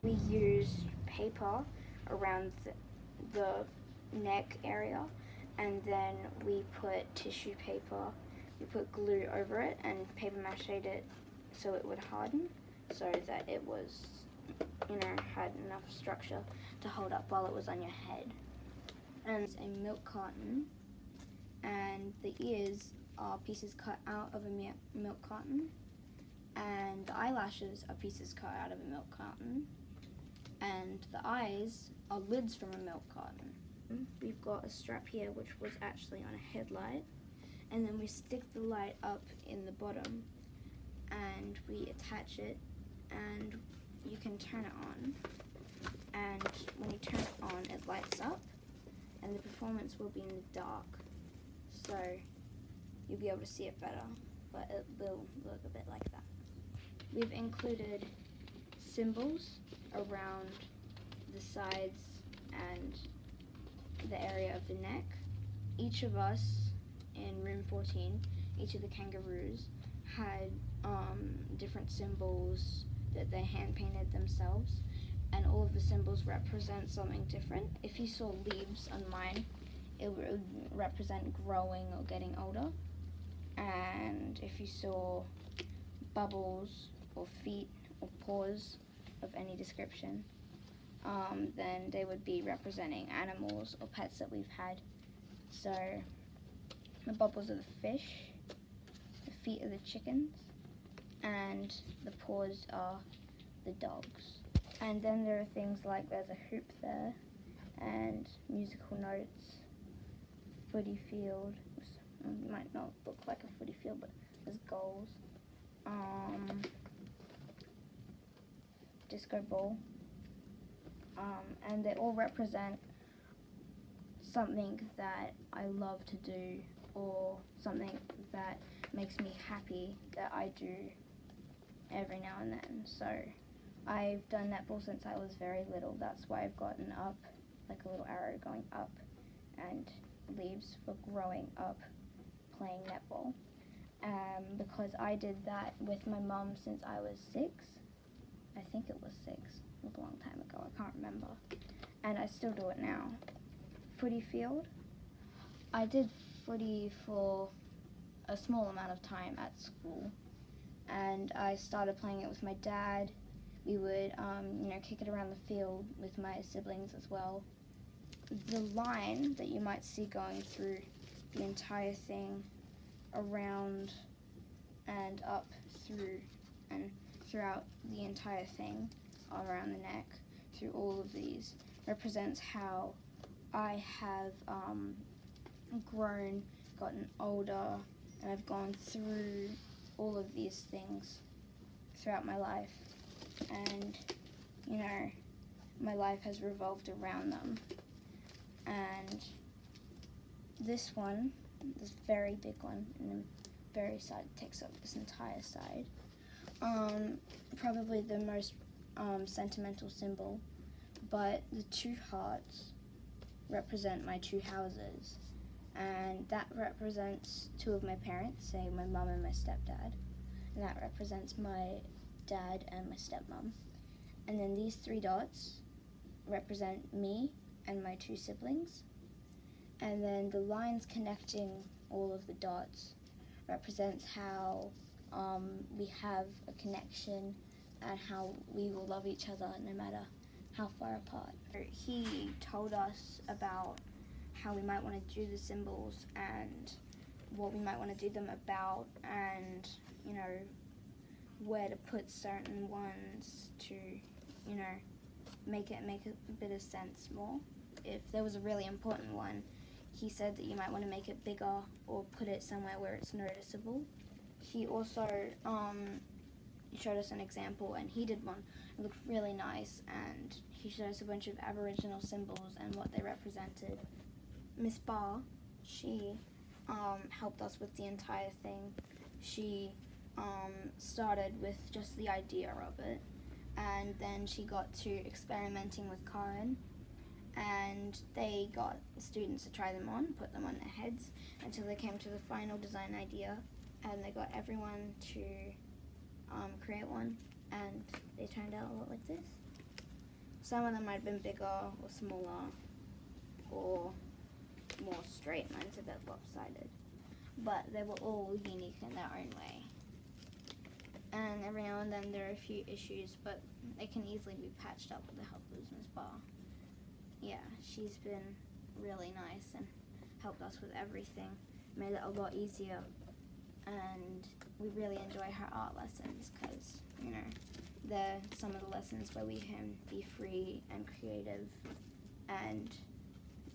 We used paper around the neck area, and then we put tissue paper, we put glue over it and paper mâched it so it would harden, so that it was, had enough structure to hold up while it was on your head. And it's a milk carton, and the ears are pieces cut out of a milk carton, and the eyelashes are pieces cut out of a milk carton, and the eyes are lids from a milk carton. We've got a strap here which was actually on a headlight, and then we stick the light up in the bottom and we attach it, and you can turn it on, and when you turn it on it lights up, and the performance will be in the dark, so you'll be able to see it better, but it will look a bit like that. We've included symbols around the sides and the area of the neck. Each of us in room 14, each of the kangaroos had different symbols that they hand painted themselves, and all of the symbols represent something different. If you saw leaves on mine, it would represent growing or getting older, and if you saw bubbles or feet or paws of any description, then they would be representing animals or pets that we've had. So the bubbles are the fish, the feet are the chickens, and the paws are the dogs. And then there are things like there's a hoop there, and musical notes, footy field, it might not look like a footy field, but there's goals, disco ball, and they all represent something that I love to do, or something that makes me happy that I do every now and then. So I've done netball since I was very little. That's why I've gotten up, like a little arrow going up, and leaves for growing up playing netball. Because I did that with my mum since I was 6. I think it was 6. It was a long time ago. I can't remember. And I still do it now. Footy field. I did footy for a small amount of time at school, and I started playing it with my dad. We would, kick it around the field with my siblings as well. The line that you might see going through the entire thing, around and up through and throughout the entire thing, around the neck, through all of these, represents how I have grown, gotten older, and I've gone through all of these things throughout my life. And, my life has revolved around them. And this one, this very big one, and the very side takes up this entire side. Probably the most sentimental symbol, but the 2 hearts represent my 2 houses, and that represents 2 of my parents, say my mum and my stepdad, and that represents my dad and my stepmom. And then these 3 dots represent me and my 2 siblings, and then the lines connecting all of the dots represents how we have a connection and how we will love each other no matter how far apart. He told us about how we might want to do the symbols and what we might want to do them about, and where to put certain ones to make a bit of sense more. If there was a really important one, he said that you might want to make it bigger or put it somewhere where it's noticeable. He also showed us an example, and he did one. It looked really nice, and he showed us a bunch of Aboriginal symbols and what they represented. Miss Barr, she helped us with the entire thing. She started with just the idea of it, and then she got to experimenting with Kaarak, and they got students to try them on, put them on their heads, until they came to the final design idea, and they got everyone to create one, and they turned out a lot like this. Some of them might have been bigger or smaller or more straight. Mine's a bit lopsided. But they were all unique in their own way. And every now and then there are a few issues, but they can easily be patched up with the help of Ms. Barr. Yeah, she's been really nice and helped us with everything, made it a lot easier. And we really enjoy her art lessons because, you know, they're some of the lessons where we can be free and creative and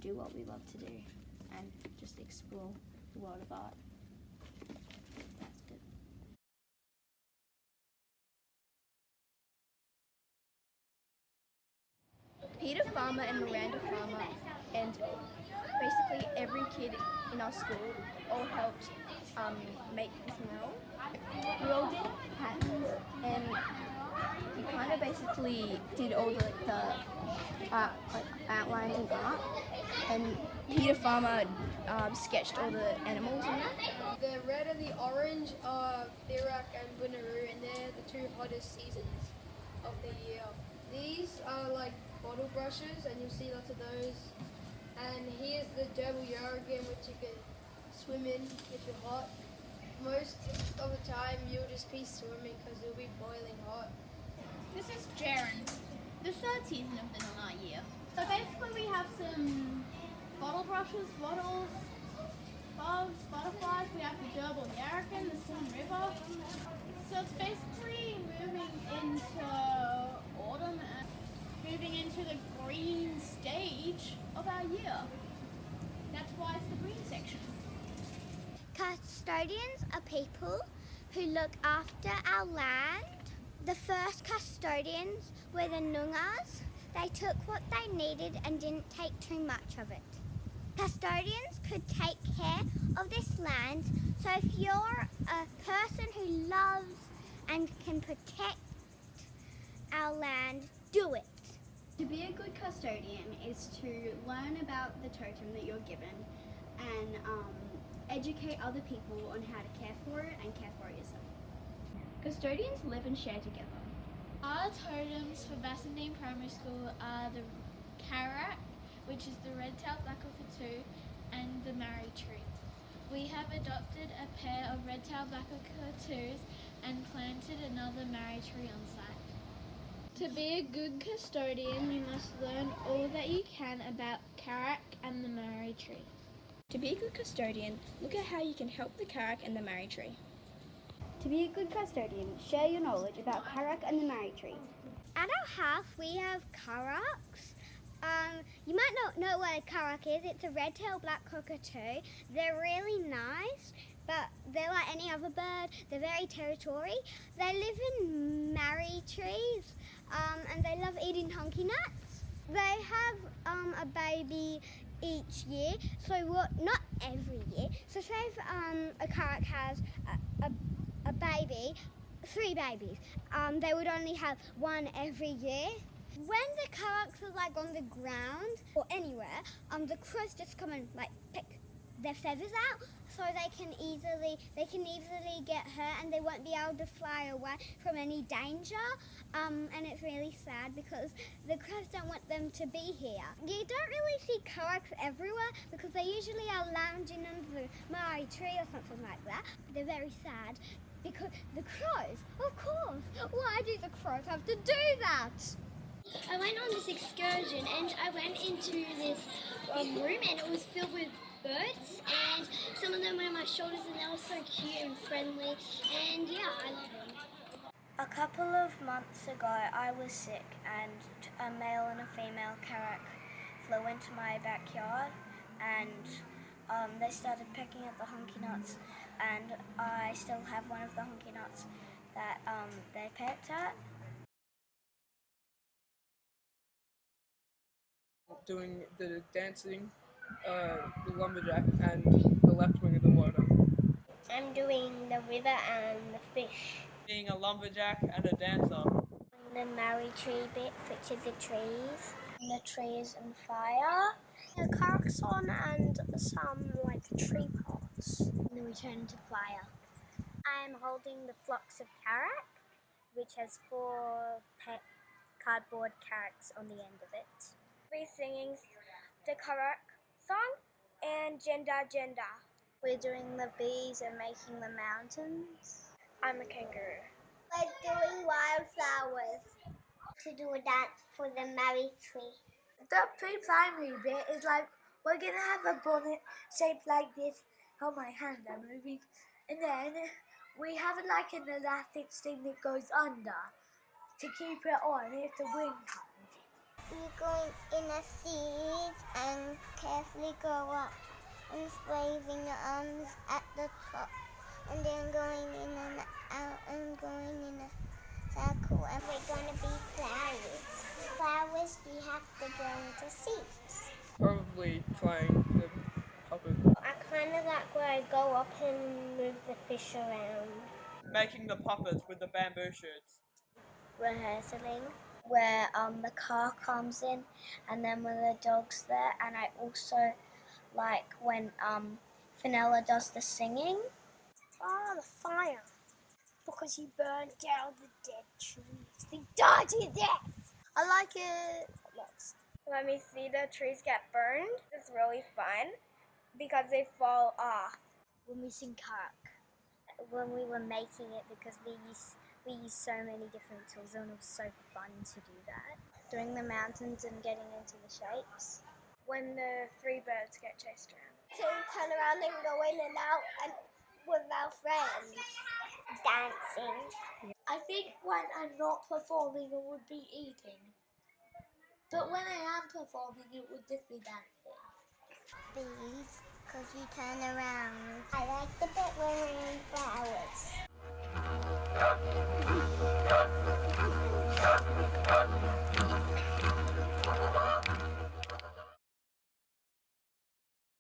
do what we love to do and just explore the world of art. That's good. Peter Farmer and Miranda Farmer and basically every kid in our school all helped make this mural. We all did patterns and we kind of basically did all the outlines and art, and Peter Farmer sketched all the animals in that. The red and the orange are Kaarak and Bunaroo, and they're the two hottest seasons of the year. These are like bottle brushes, and you'll see lots of those. And here's the double again, which you can swim in if you're hot. Most of the time you'll just be swimming because it'll be boiling hot. This is Jaren, the third season of the Nana year. So basically we have some bottle brushes, bottles, bugs, butterflies, we have the gerbil, the Arakan, the Swan River. So it's basically moving into autumn and moving into the green stage of our year. That's why it's the green section. Custodians are people who look after our land. The first custodians were the Noongas. They took what they needed and didn't take too much of it. Custodians could take care of this land, so if you're a person who loves and can protect our land, do it. To be a good custodian is to learn about the totem that you're given and educate other people on how to care for it and care for it yourself. Custodians live and share together. Our totems for Bassendean Primary School are the Kaarak, which is the red-tailed black cockatoo, and the Marri tree. We have adopted a pair of red-tailed black cockatoos and planted another Marri tree on site. To be a good custodian, you must learn all that you can about Kaarak and the Marri tree. To be a good custodian, look at how you can help the Kaarak and the Marri tree. To be a good custodian, share your knowledge about Kaarak and the Marri tree. At our house we have Kaaraks. You might not know what a Kaarak is. It's a red-tailed black cockatoo. They're really nice, but they're like any other bird. They're very territorial. They live in Marri trees and they love eating honky nuts. They have a baby each year, so not every year. So say if a Kaarak has a baby, 3 babies, they would only have 1 every year. When the Kaaraks are like on the ground or anywhere, the crows just come and like pick their feathers out, so they can easily get hurt and they won't be able to fly away from any danger. And it's really sad because the crows don't want them to be here. You don't really see Kaaraks everywhere because they usually are lounging under the Marri tree or something like that. They're very sad because the crows, of course, why do the crows have to do that? I went on this excursion and I went into this room and it was filled with birds, and some of them were on my shoulders and they were so cute and friendly, and yeah, I love them. A couple of months ago I was sick and a male and a female Kaarak flew into my backyard and they started pecking at the honky nuts, and I still have one of the honky nuts that they pecked at. Doing the dancing, the lumberjack, and the left wing of the water. I'm doing the river and the fish. Being a lumberjack and a dancer. The Marri tree bit, which is the trees. And the trees and fire. The Kaarak's on and some like tree pots. And then we turn into fire. I am holding the flocks of Kaarak, which has 4 cardboard carrots on the end of it. We're singing the Kaarak song and Gender Gender. We're doing the bees and making the mountains. I'm a kangaroo. We're doing wildflowers. To do a dance for the Marri tree. The pre-primary bit is like, we're going to have a bonnet shaped like this. Oh, my hand, I'm moving. And then we have like an elastic thing that goes under to keep it on if the wind comes. You're going in a seat and carefully go up and waving your arms at the top. And then going in and out and going in a circle. And we're going to be flowers. Flowers, we have to go into seats. Probably playing the puppet. I kind of like where I go up and move the fish around. Making the puppets with the bamboo shoots. Rehearsing, where the car comes in and then when the dog's there. And I also like when Fenella does the singing. Oh, the fire. Because he burned down the dead trees. They died to death. I like it lots. When we see the trees get burned, it's really fun because they fall off. When we sing Kaarak, when we were making it, because we used so many different tools and it was so fun to do that. Doing the mountains and getting into the shapes. When the three birds get chased around. To turn around and go in and out and with our friends. Dancing. I think when I'm not performing, it would be eating. But when I am performing, it would just be dancing. Bees, because you turn around. I like the bit where we're in flowers.